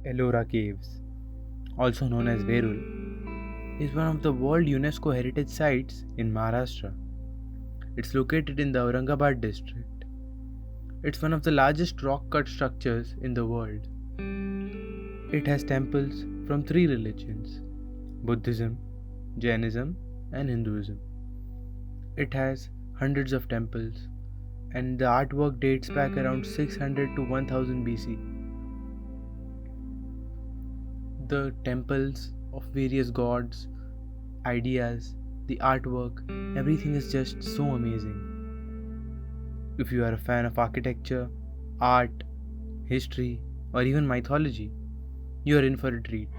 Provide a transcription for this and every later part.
Ellora Caves, also known as Verul, is one of the World UNESCO Heritage Sites in Maharashtra. It's located in the Aurangabad district. It's one of the largest rock cut structures in the world. It has temples from three religions: Buddhism, Jainism, and Hinduism. It has hundreds of temples, and the artwork dates back around 600 to 1000 BC. The temples of various gods, ideas, the artwork, everything is just so amazing. If you are a fan of architecture, art, history, or even mythology, you are in for a treat.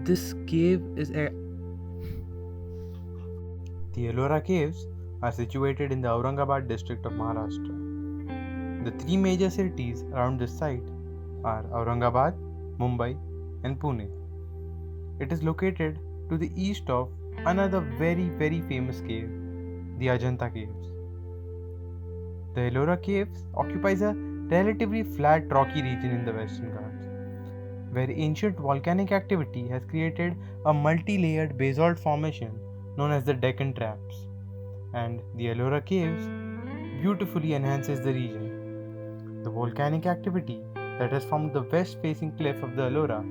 This cave is a The Ellora Caves are situated in the Aurangabad district of Maharashtra. The three major cities around this site are Aurangabad, Mumbai, and Pune. It is located to the east of another very famous cave, the Ajanta Caves. The Ellora Caves occupies a relatively flat rocky region in the Western Ghats, where ancient volcanic activity has created a multi-layered basalt formation known as the Deccan Traps, and the Ellora Caves beautifully enhances the region. The volcanic activity that has formed the west-facing cliff of the Ellora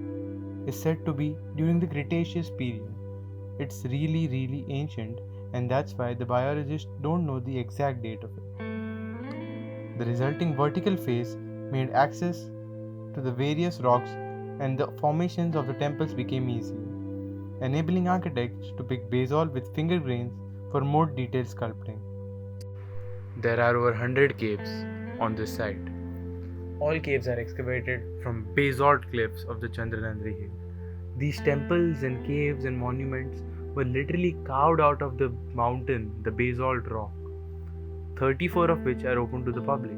is said to be during the Cretaceous period. It's really ancient, and that's why the biologists don't know the exact date of it. The resulting vertical face made access to the various rocks and the formations of the temples became easier, enabling architects to pick basalt with finger grains for more detailed sculpting. There are over 100 caves on this site. All caves are excavated from basalt cliffs of the Chandranandri Hill. These temples and caves and monuments were literally carved out of the mountain, the basalt rock, 34 of which are open to the public.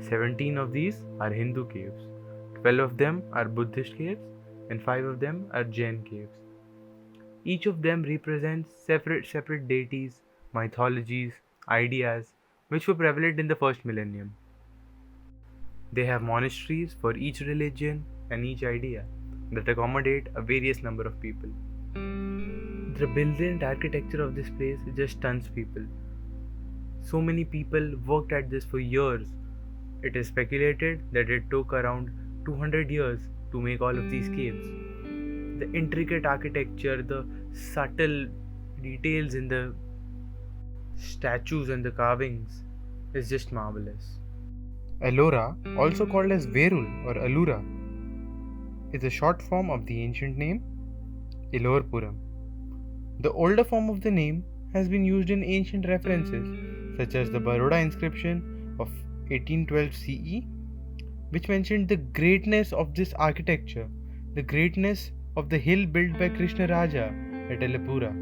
17 of these are Hindu caves, 12 of them are Buddhist caves, and 5 of them are Jain caves. Each of them represents separate deities, mythologies, ideas which were prevalent in the first millennium. They have monasteries for each religion and each idea that accommodate a various number of people. The brilliant architecture of this place just stuns people. So many people worked at this for years. It is speculated that it took around 200 years to make all of these caves. The intricate architecture, the subtle details in the statues and the carvings is just marvelous. Ellora, also called as Verul or Allura, is a short form of the ancient name Ilorpuram. The older form of the name has been used in ancient references such as the Baroda inscription of 1812 CE, which mentioned the greatness of this architecture, the greatness of the hill built by Krishna Raja at Alapura.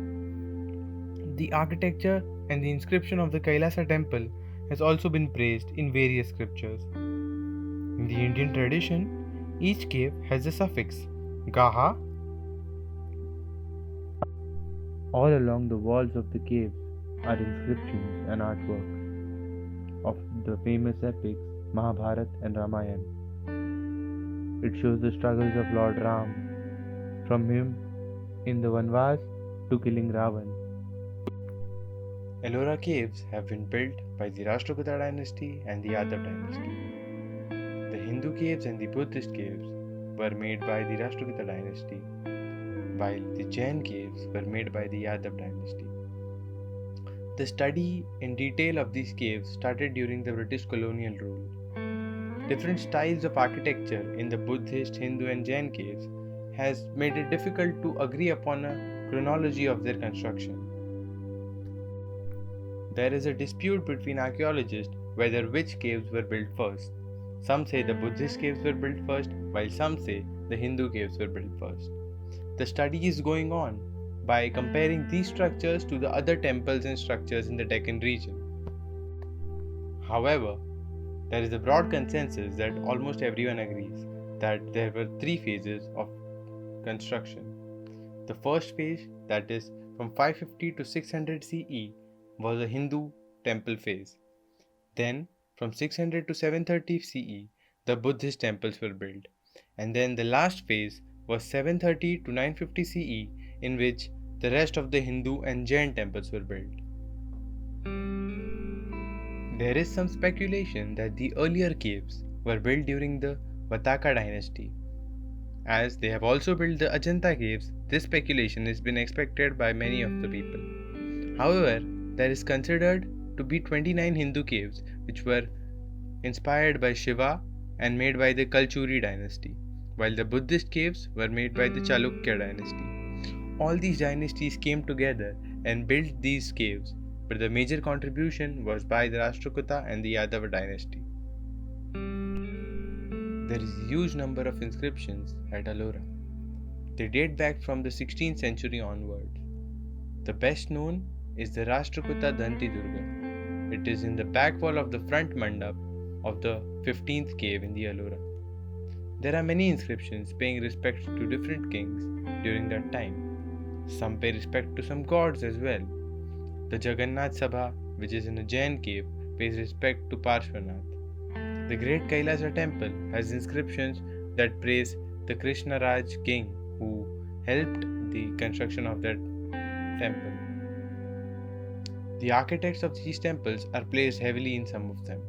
The architecture and the inscription of the Kailasa temple has also been praised in various scriptures. In the Indian tradition, each cave has a suffix Gaha. All along the walls of the caves are inscriptions and artworks of the famous epics Mahabharata and Ramayana. It shows the struggles of Lord Ram from him in the Vanvas to killing Ravan. Ellora caves have been built by the Rashtrakuta dynasty and the Yadav dynasty. The Hindu caves and the Buddhist caves were made by the Rashtrakuta dynasty, while the Jain caves were made by the Yadav dynasty. The study in detail of these caves started during the British colonial rule. Different styles of architecture in the Buddhist, Hindu, and Jain caves has made it difficult to agree upon a chronology of their construction. There is a dispute between archaeologists whether which caves were built first. Some say the Buddhist caves were built first, while some say the Hindu caves were built first. The study is going on by comparing these structures to the other temples and structures in the Deccan region. However, there is a broad consensus that almost everyone agrees that there were three phases of construction. The first phase, that is from 550 to 600 CE, was a Hindu temple phase. Then, from 600 to 730 CE, the Buddhist temples were built. And then the last phase was 730 to 950 CE, in which the rest of the Hindu and Jain temples were built. There is some speculation that the earlier caves were built during the Vataka dynasty. As they have also built the Ajanta caves, this speculation has been expected by many of the people. However, there is considered to be 29 Hindu caves which were inspired by Shiva and made by the Kalchuri dynasty, while the Buddhist caves were made by the Chalukya dynasty. All these dynasties came together and built these caves, but the major contribution was by the Rashtrakuta and the Yadava dynasty. There is a huge number of inscriptions at Ellora. They date back from the 16th century onwards. The best known is the Rashtrakuta Danti Durga. It is in the back wall of the front mandap of the 15th cave in the Ellora. There are many inscriptions paying respect to different kings during that time. Some pay respect to some gods as well. The Jagannath Sabha, which is in a Jain cave, pays respect to Parshvanath. The great Kailasa temple has inscriptions that praise the Krishna Raj king who helped the construction of that temple. The architects of these temples are placed heavily in some of them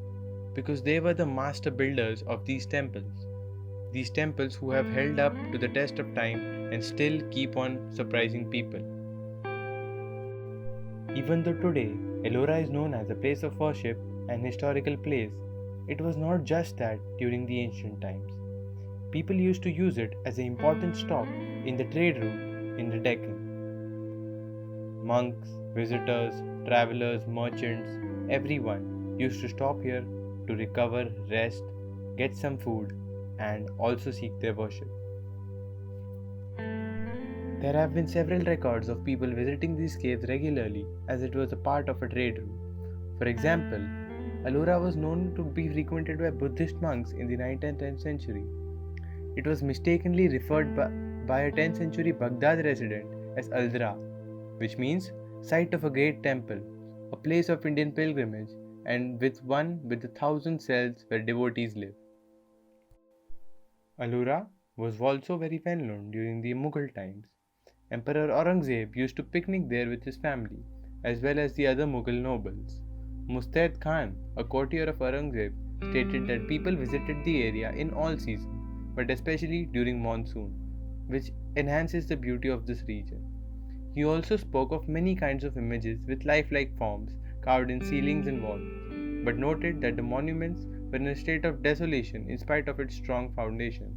because they were the master builders of these temples. These temples who have held up to the test of time and still keep on surprising people. Even though today Ellora is known as a place of worship and historical place, it was not just that during the ancient times. People used to use it as an important stop in the trade route in the Deccan. Monks, visitors, travelers, merchants, everyone used to stop here to recover, rest, get some food, and also seek their worship. There have been several records of people visiting these caves regularly as it was a part of a trade route. For example, Ellora was known to be frequented by Buddhist monks in the 9th and 10th century. It was mistakenly referred by a 10th century Baghdad resident as Aldra, which means site of a great temple, a place of Indian pilgrimage, and with 1,000 cells where devotees live. Ellora was also very well known during the Mughal times. Emperor Aurangzeb used to picnic there with his family, as well as the other Mughal nobles. Mustaid Khan, a courtier of Aurangzeb, stated that people visited the area in all seasons, but especially during monsoon, which enhances the beauty of this region. He also spoke of many kinds of images with lifelike forms carved in ceilings and walls, but noted that the monuments were in a state of desolation in spite of its strong foundation.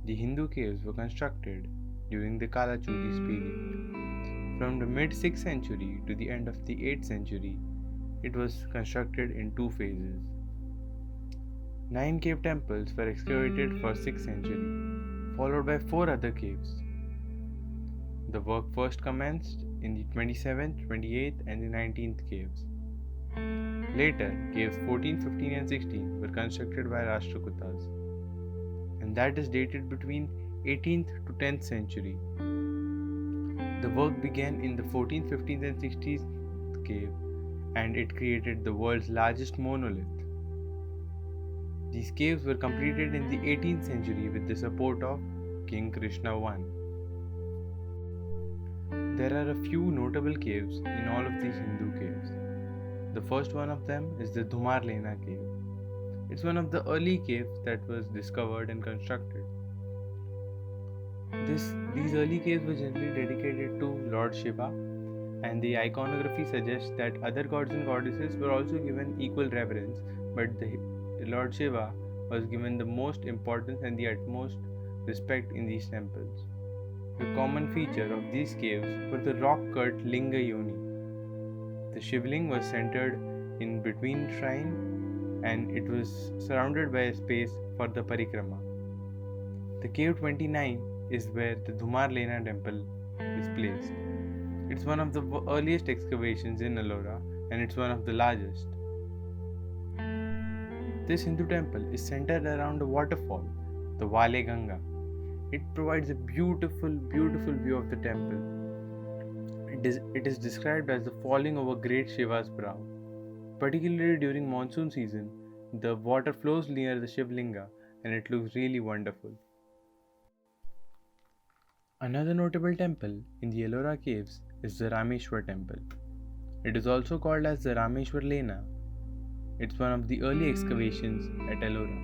The Hindu caves were constructed during the Kalachuris period. From the mid 6th century to the end of the 8th century, it was constructed in two phases. 9 cave temples were excavated for 6th century, followed by 4 other caves. The work first commenced in the 27th, 28th, and the 19th caves. Later, caves 14, 15, and 16 were constructed by Rashtrakutas, and that is dated between 18th to 10th century. The work began in the 14th, 15th, and 16th cave, and it created the world's largest monolith. These caves were completed in the 18th century with the support of King Krishna I. There are a few notable caves in all of these Hindu caves. The first one of them is the Dhumarlena cave. It's one of the early caves that was discovered and constructed. These early caves were generally dedicated to Lord Shiva, and the iconography suggests that other gods and goddesses were also given equal reverence, but the Lord Shiva was given the most importance and the utmost respect in these temples. The common feature of these caves were the rock-cut Linga Yoni. The Shivling was centered in between shrine and it was surrounded by a space for the parikrama. The cave 29 is where the Dhumarlena temple is placed. It's one of the earliest excavations in Ellora and it's one of the largest. This Hindu temple is centered around a waterfall, the Vale Ganga. It provides a beautiful view of the temple. It is described as the falling over great Shiva's brow. Particularly during monsoon season, The water flows near the Shivlinga and it looks really wonderful. Another notable temple in the Ellora caves is the Rameshwar temple. It is also called as the Rameshwar Lena. It's one of the early excavations at Ellora.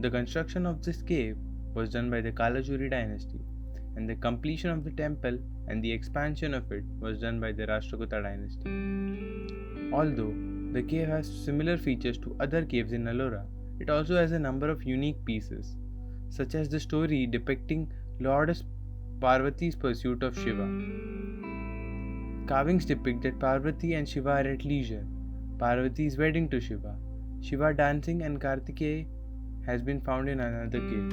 The construction of this cave was done by the Kalachuri dynasty, and the completion of the temple and the expansion of it was done by the Rashtrakuta dynasty. Although the cave has similar features to other caves in Ellora, it also has a number of unique pieces, such as the story depicting Lord Parvati's pursuit of Shiva. Carvings depict that Parvati and Shiva are at leisure, Parvati's wedding to Shiva, Shiva dancing, and Kartikeya has been found in another cave.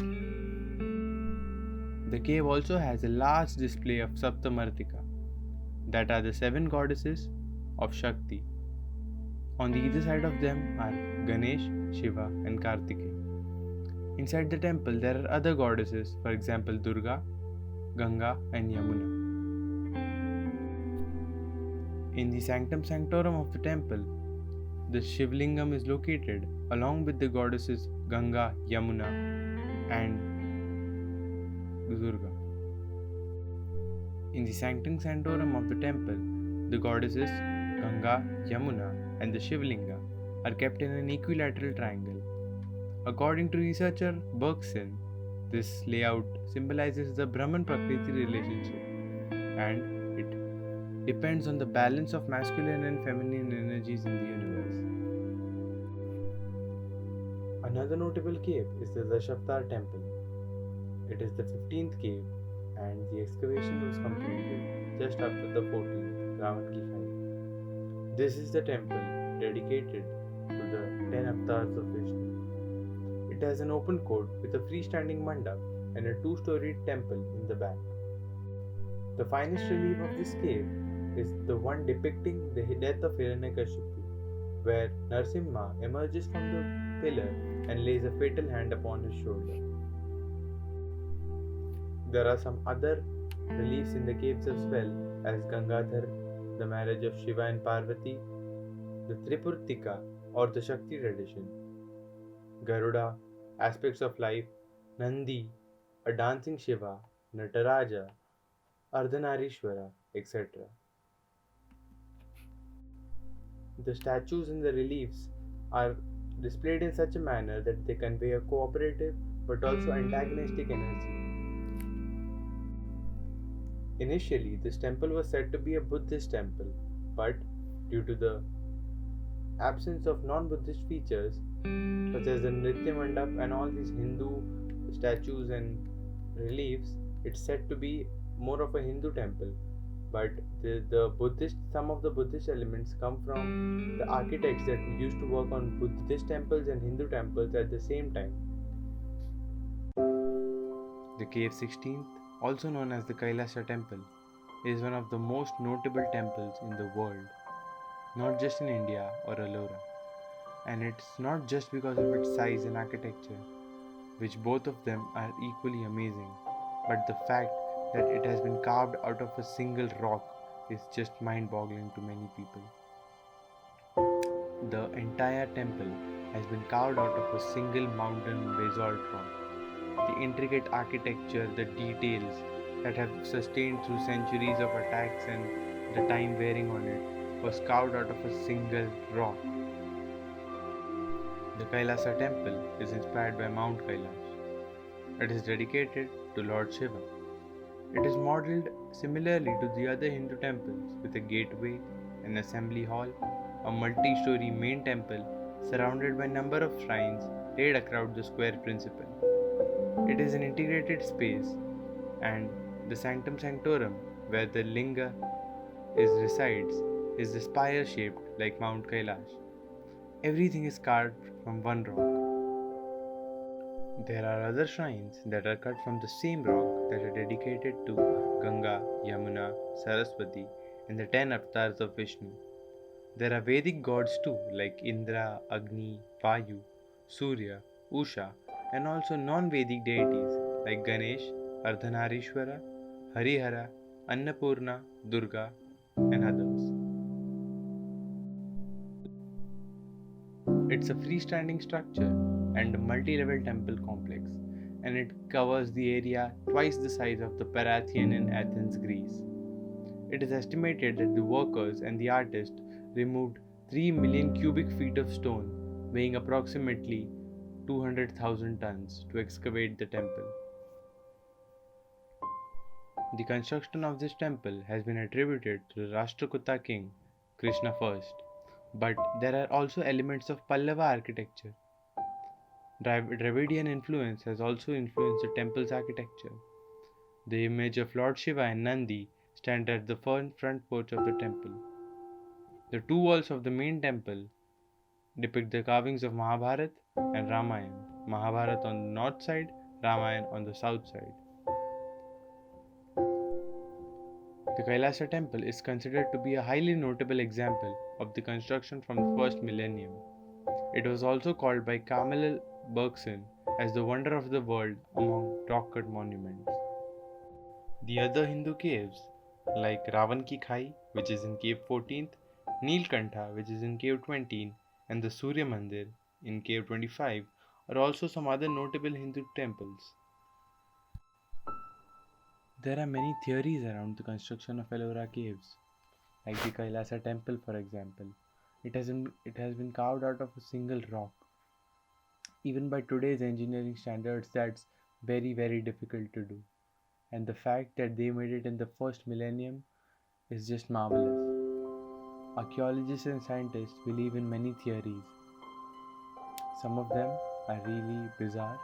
The cave also has a large display of Saptamartika, that are the 7 goddesses of Shakti. On the either side of them are Ganesh, Shiva, and Kartikeya. Inside the temple, there are other goddesses, for example, Durga, Ganga, and Yamuna. In the sanctum sanctorum of the temple, the Shivlingam is located along with the goddesses Ganga, Yamuna, and Durga. In the sanctum sanctorum of the temple, the goddesses Ganga, Yamuna, and the Shivlinga are kept in an equilateral triangle. According to researcher Bergson, this layout symbolizes the Brahman Prakriti relationship, and it depends on the balance of masculine and feminine energies in the universe. Another notable cave is the Dashavatar temple. It is the 15th cave, and the excavation was completed just after the 14th Ravan fight. This is the temple dedicated to the 10 avatars of Vishnu. It has an open court with a freestanding mandap and a 2-storied temple in the back. The finest relief of this cave is the one depicting the death of Hiranyakashipu, where Narsimha emerges from the pillar and lays a fatal hand upon his shoulder. There are some other reliefs in the caves as well, as Gangadhar, the marriage of Shiva and Parvati, the Tripurtika or the Shakti tradition, Garuda, aspects of life, Nandi, a dancing Shiva, Nataraja, Ardhanarishwara, etc. The statues and the reliefs are displayed in such a manner that they convey a cooperative but also antagonistic energy. Initially, this temple was said to be a Buddhist temple, but due to the absence of non-Buddhist features such as the Nritya Mandap and all these Hindu statues and reliefs, it's said to be more of a Hindu temple. But some of the Buddhist elements come from the architects that used to work on Buddhist temples and Hindu temples at the same time. The cave 16th, also known as the Kailasa temple, is one of the most notable temples in the world, not just in India or Ellora. And it's not just because of its size and architecture, which both of them are equally amazing, but the fact that it has been carved out of a single rock is just mind-boggling to many people. The entire temple has been carved out of a single mountain basalt rock. The intricate architecture, the details that have sustained through centuries of attacks and the time wearing on it was carved out of a single rock. The Kailasa temple is inspired by Mount Kailash. It is dedicated to Lord Shiva. It is modeled similarly to the other Hindu temples with a gateway, an assembly hall, a multi-story main temple surrounded by a number of shrines laid across the square principle. It is an integrated space, and the sanctum sanctorum where the linga resides is the spire shaped like Mount Kailash. Everything is carved from one rock. There are other shrines that are cut from the same rock that are dedicated to Ganga, Yamuna, Saraswati, and the 10 avatars of Vishnu. There are Vedic gods too, like Indra, Agni, Vayu, Surya, Usha, and also non-Vedic deities like Ganesh, Ardhanarishwara, Harihara, Annapurna, Durga, and others. It's a freestanding structure and a multi-level temple complex, and it covers the area twice the size of the Parthenon in Athens, Greece. It is estimated that the workers and the artist removed 3 million cubic feet of stone, weighing approximately 200,000 tons, to excavate the temple. The construction of this temple has been attributed to the Rashtrakuta king Krishna I, but there are also elements of Pallava architecture. Dravidian influence has also influenced the temple's architecture. The image of Lord Shiva and Nandi stand at the front porch of the temple. The two walls of the main temple depict the carvings of Mahabharata and Ramayana. Mahabharata on the north side, Ramayana on the south side. The Kailasa temple is considered to be a highly notable example of the construction from the first millennium. It was also called by Carmel Bergson as the wonder of the world among rock cut monuments. The other Hindu caves, like Ravan Ki Khai, which is in cave 14th, Neelkantha, which is in cave 20, and the Surya Mandir in cave 25, are also some other notable Hindu temples. There are many theories around the construction of Ellora caves, like the Kailasa temple, for example. It has been carved out of a single rock. Even by today's engineering standards, that's very difficult to do. And the fact that they made it in the first millennium is just marvelous. Archaeologists and scientists believe in many theories. Some of them are really bizarre.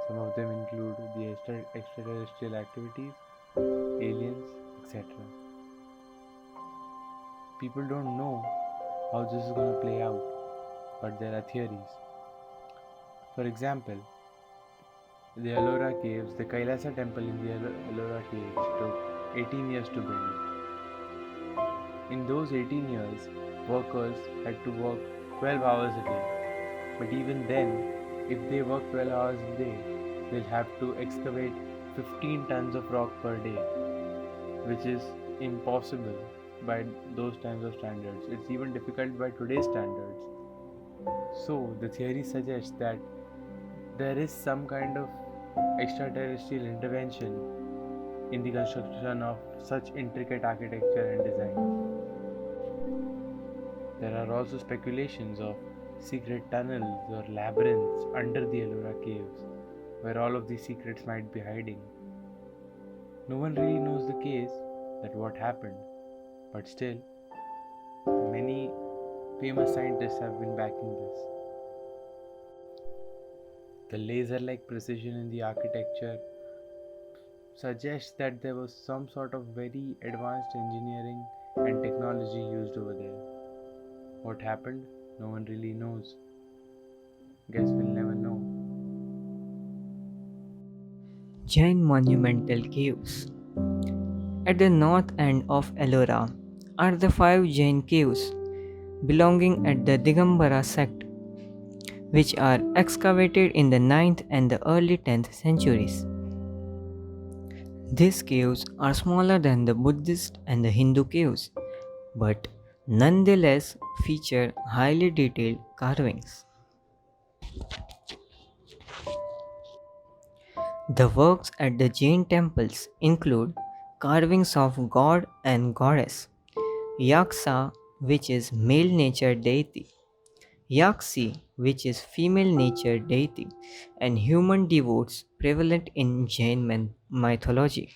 Some of them include the extraterrestrial activities, aliens, etc. People don't know how this is going to play out, but there are theories. For example, the Ellora caves, the Kailasa temple in the Ellora caves took 18 years to build. In those 18 years, workers had to work 12 hours a day. But even then, if they work 12 hours a day, they'll have to excavate 15 tons of rock per day, which is impossible by those times of standards. It's even difficult by today's standards. So, the theory suggests that there is some kind of extraterrestrial intervention in the construction of such intricate architecture and design. There are also speculations of secret tunnels or labyrinths under the Ellora caves, where all of these secrets might be hiding. No one really knows the case that what happened, but still, many famous scientists have been backing this. The laser-like precision in the architecture suggests that there was some sort of very advanced engineering and technology used over there. What happened? No one really knows. Guess we'll never know. Jain monumental caves. At the north end of Ellora are the 5 Jain caves belonging at the Digambara sect, which are excavated in the 9th and the early 10th centuries. These caves are smaller than the Buddhist and the Hindu caves, but nonetheless feature highly detailed carvings. The works at the Jain temples include carvings of god and goddess, Yaksa, which is male nature deity, Yaksi, which is female nature deity, and human devotes prevalent in Jain mythology.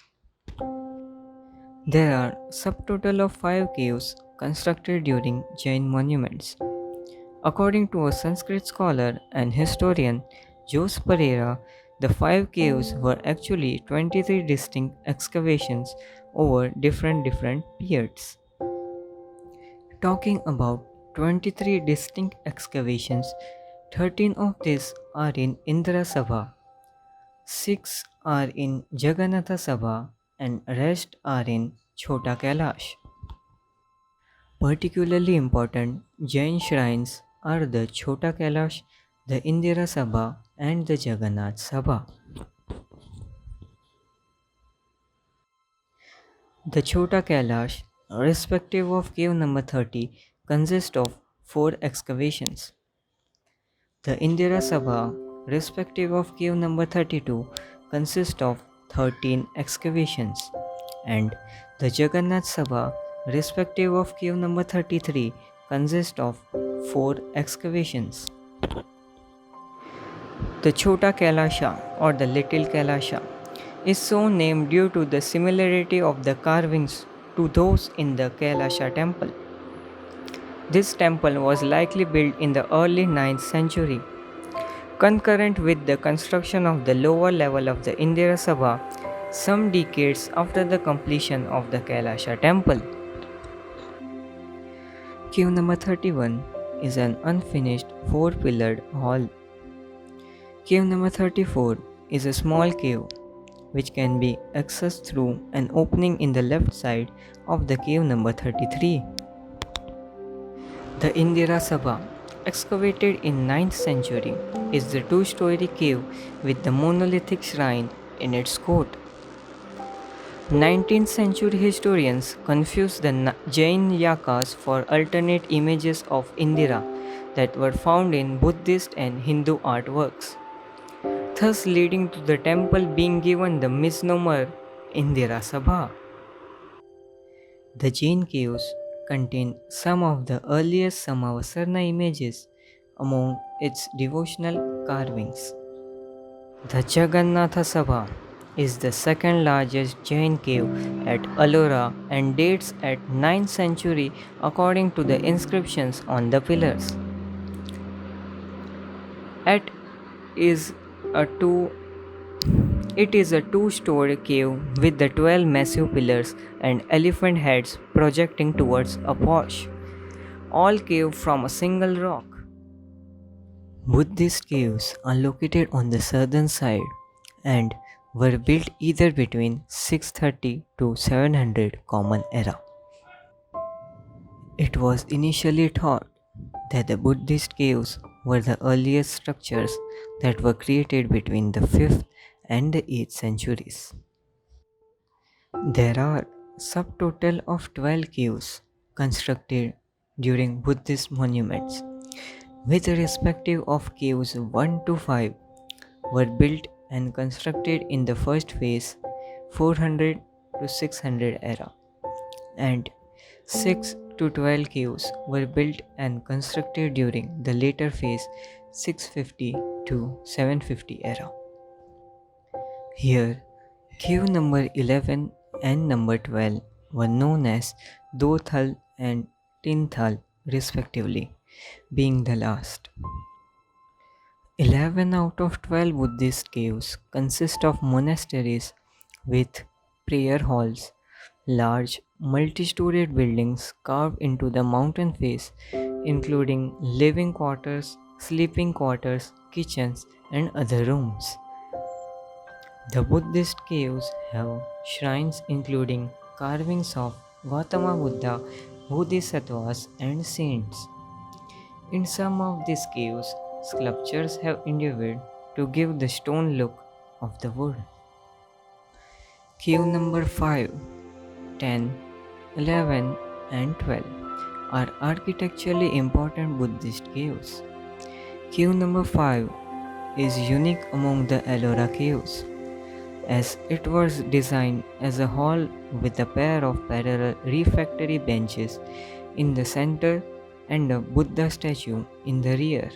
There are subtotal of 5 caves constructed during Jain monuments. According to a Sanskrit scholar and historian, Jose Pereira, the 5 caves were actually 23 distinct excavations over different periods. Talking about 23 distinct excavations, 13 of these are in Indra Sabha, 6 are in Jagannatha Sabha, and rest are in Chota Kailash. Particularly important Jain shrines are the Chota Kailash, the Indira Sabha, and the Jagannath Sabha. The Chota Kailash, respective of cave number 30, consist of 4 excavations. The Indira Sabha, respective of cave number 32, consists of 13 excavations, and the Jagannath Sabha, respective of cave number 33, consists of 4 excavations. The Chota Kailasha or the Little Kailasha is so named due to the similarity of the carvings to those in the Kailasha temple. This temple was likely built in the early 9th century. Concurrent with the construction of the lower level of the Indira Sabha, some decades after the completion of the Kailasha temple. Cave number 31 is an unfinished 4-pillared hall. Cave number 34 is a small cave which can be accessed through an opening in the left side of the cave number 33. The Indira Sabha, excavated in 9th century, is the 2-story cave with the monolithic shrine in its court. 19th century historians confused the Jain yakas for alternate images of Indira that were found in Buddhist and Hindu artworks, thus leading to the temple being given the misnomer Indira Sabha. The Jain caves contain some of the earliest Samavasarna images among its devotional carvings. The Jagannatha Sabha is the second largest Jain cave at Ellora and dates at 9th century according to the inscriptions on the pillars. Is a two It is a 2-story cave with the 12 massive pillars and elephant heads projecting towards a porch, all carved from a single rock. Buddhist caves are located on the southern side and were built either between 630 to 700 Common Era. It was initially thought that the Buddhist caves were the earliest structures that were created between the 5th and the 8th centuries. There are subtotal of 12 caves constructed during Buddhist monuments, with the respective of caves 1 to 5 were built and constructed in the first phase 400 to 600 era, and 6 to 12 caves were built and constructed during the later phase 650 to 750 era. Here, cave number 11 and number 12 were known as Dothal and Tinthal respectively, being the last. 11 out of 12 Buddhist caves consist of monasteries with prayer halls, large multi-storied buildings carved into the mountain face, including living quarters, sleeping quarters, kitchens, and other rooms. The Buddhist caves have shrines including carvings of Gautama Buddha, Bodhisattvas, and saints. In some of these caves, sculptures have endeavored to give the stone look of the wood. Cave number 5, 10, 11, and 12 are architecturally important Buddhist caves. Cave number 5 is unique among the Ellora caves, as it was designed as a hall with a pair of parallel refractory benches in the center and a Buddha statue in the rear.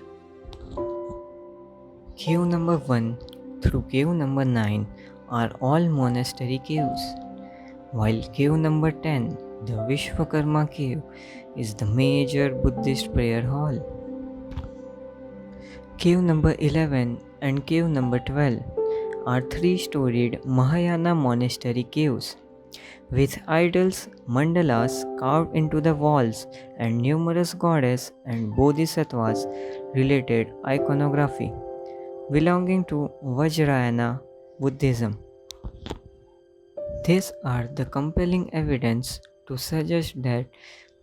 Cave number 1 through cave number 9 are all monastery caves, while cave number 10, the Vishwakarma cave, is the major Buddhist prayer hall. Cave number 11 and cave number 12 are 3-storied Mahayana monastery caves, with idols, mandalas carved into the walls, and numerous goddess and bodhisattvas related iconography belonging to Vajrayana Buddhism. These are the compelling evidence to suggest that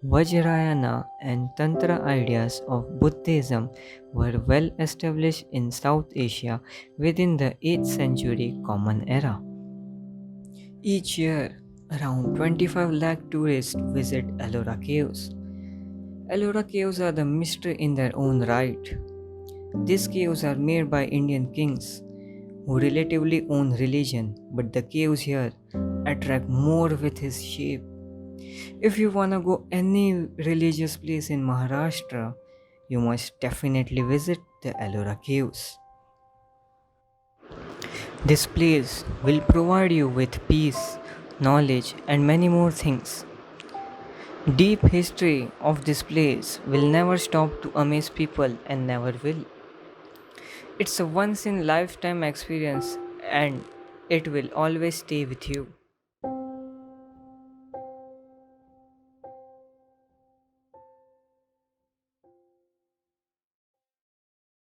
Vajrayana and Tantra ideas of Buddhism were well established in South Asia within the 8th century Common Era. Each year, around 25 lakh tourists visit Ellora caves. Ellora caves are the mystery in their own right. These caves are made by Indian kings who relatively own religion, but the caves here attract more with his shape. If you wanna go any religious place in Maharashtra, you must definitely visit the Ellora caves. This place will provide you with peace, knowledge, and many more things. Deep history of this place will never stop to amaze people and never will. It's a once in lifetime experience and it will always stay with you.